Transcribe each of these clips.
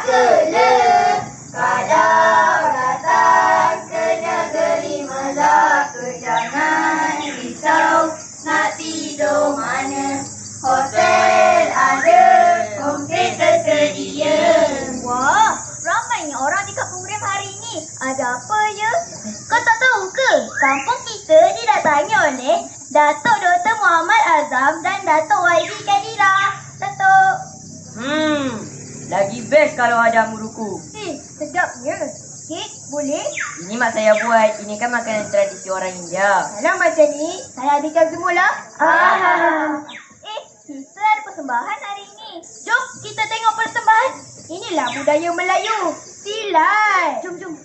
kele. Kalau datang ke negeri Melaka, jangan risau nak tidur mana. Hotel ada, homestay tersedia. Wah, ramainya orang di kampung Rem hari ini. Ada apa ya? Kau tak tahu ke? Kampung kita didatangi oleh Datuk Dr. Muhammad Azam dan Datuk YB Kadira. Datuk. Lagi best kalau ada muruku. Sedapnya. Sikit, boleh? Ini mak saya buat. Ini kan makanan tradisi orang India. Kalau macam ni, saya habiskan semula. Kita ada persembahan hari ini. Jom kita tengok persembahan. Inilah budaya Melayu. Silat. Jom.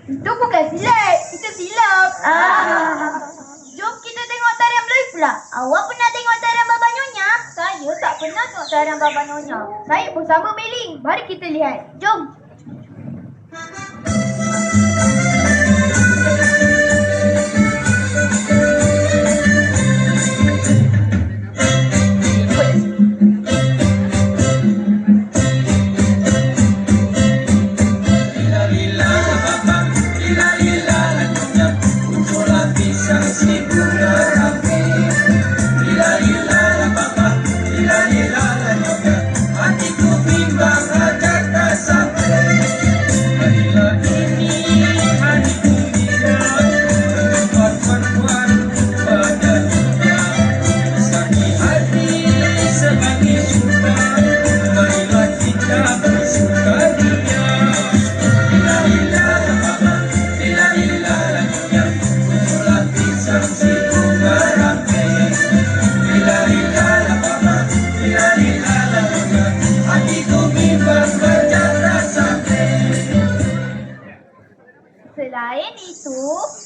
Itu bukan silat. Itu silap. Jom kita tengok tarian Melayu pula. Awak pernah tengok tarian Baba Nyonya? Saya tak pernah tengok tarian Baba Nyonya. Saya pun sama Meling. Mari kita lihat. Jom. Selain itu,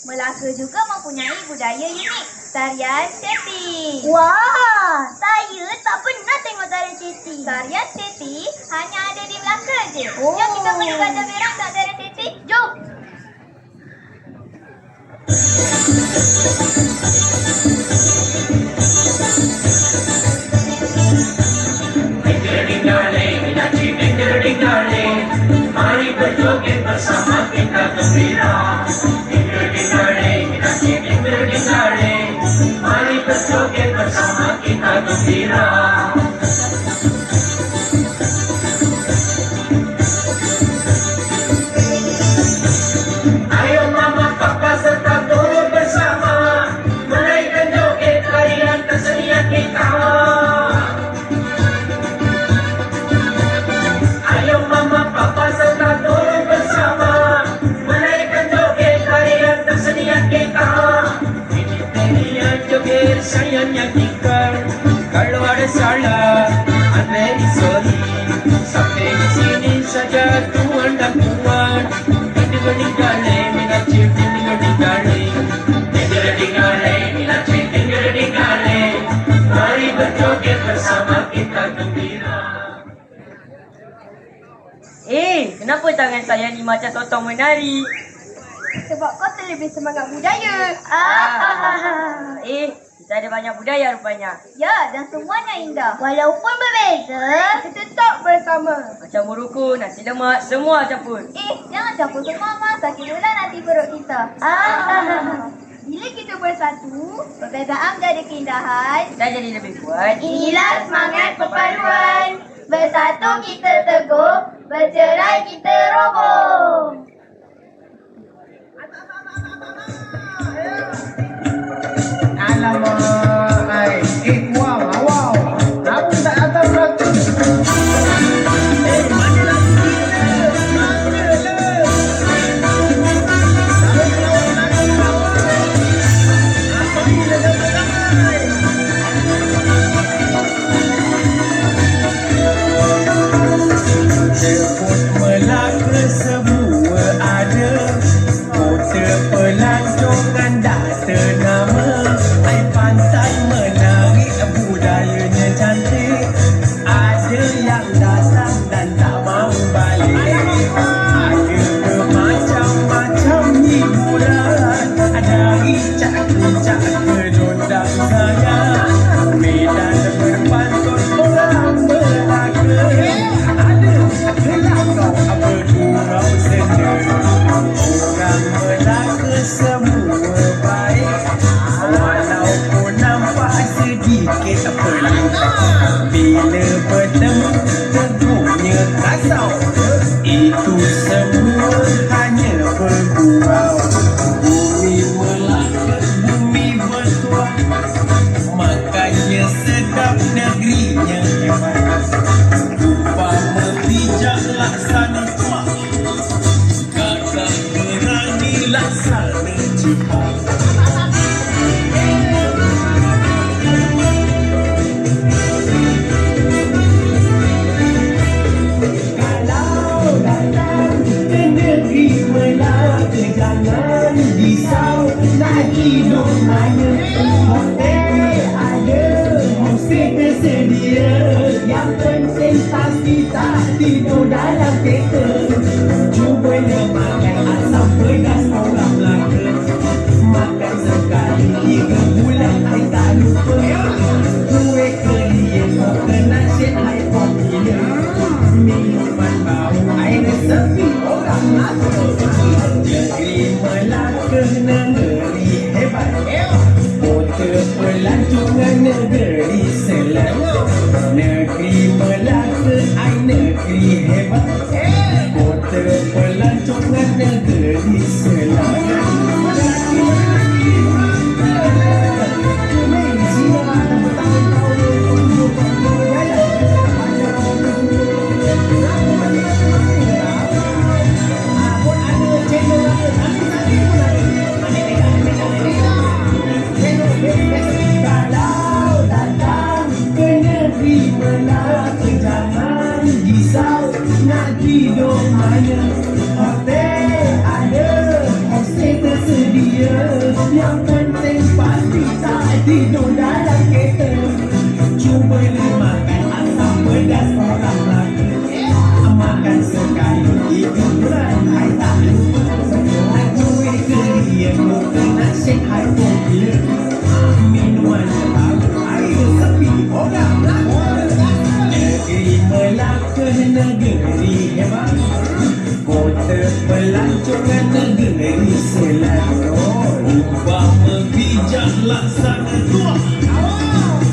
Melaka juga mempunyai budaya unik, tarian Seti. Wah, saya tak pernah tengok tarian Seti. Tarian Seti hanya ada di Melaka je. Jom kita pergi Bandar Merah tak tarian Seti. Jom. Mari berjoget bersama kita gembira. Mari berjoget bersama kita gembira. Ayo mama, papa serta guru bersama menaikkan joget tarian kesenian kita. Ayo mama, papa serta guru bersama menaikkan joget tarian kesenian kita. Ini tarian joget saya nyanyikan. Kalau ada salah, I'm very sorry. Sampai di sini saja tuan dan puan. Dingale, minacir, dingale. Mari berjoget bersama kita gembira. Kenapa tangan saya ni macam sotong menari? Sebab kau terlebih semangat budaya. Kita ada banyak budaya rupanya. Ya, dan semuanya indah. Walaupun berbeza, kita tetap bersama. Macam muruku, nasi lemak, semua campur. Jangan campur semua, Mak. Sakit pula nanti perut kita. Bila kita bersatu, perbezaan menjadi keindahan. Kita jadi lebih kuat. Inilah semangat perpaduan. Bersatu kita teguh, bercerai kita roboh. Alamak, wow, aku tak atas ratu. Mana lagi kita? Mana lah? Sampai lawan. Apa bila ramai? Sebut Melaka semua ada. Kota pelancongan dah ternama. Pandai menari budayanya cantik. Ada yang datang dan tak maka jangan risau nak tidur mana. Hotel ada, homestay tersedia. Yang penting pasti tak tidur dalam kereta. Cuba makan asam pedas orang Melaka. Makan sekali 3 bulan I tak lupa. Kue kelian coconut shake I popular. Minuman bau I resepi orang Melaka. Negeri Melaka negeri hebat. Kota pelancongan negeri selat. Negeri Melaka I negeri hebat. Kota pelancongan negeri selat. Kalau datang ke negeri Melaka jangan risau nak tidur mana. Hotel ada, homestay tersedia. Yang penting pasti tak tidur dalam kereta. Cuba makan asam pedas orang Melaka. Makan sekali 3 bulan I tak lupa. Kue kelian coconut shake I popular. Minuman bau I resepi orang Melaka. Negeri Melaka negeri hebat. Kota pelancongan negeri selat. Rubah bijak laksana tua.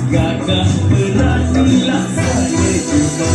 Gagah berani laksana juga.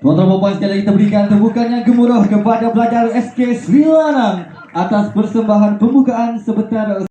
Tuan-tuan dan puan sekalian, kita berikan tepukan yang gemuruh kepada pelajar SK Sri Lanang atas persembahan pembukaan sebentar.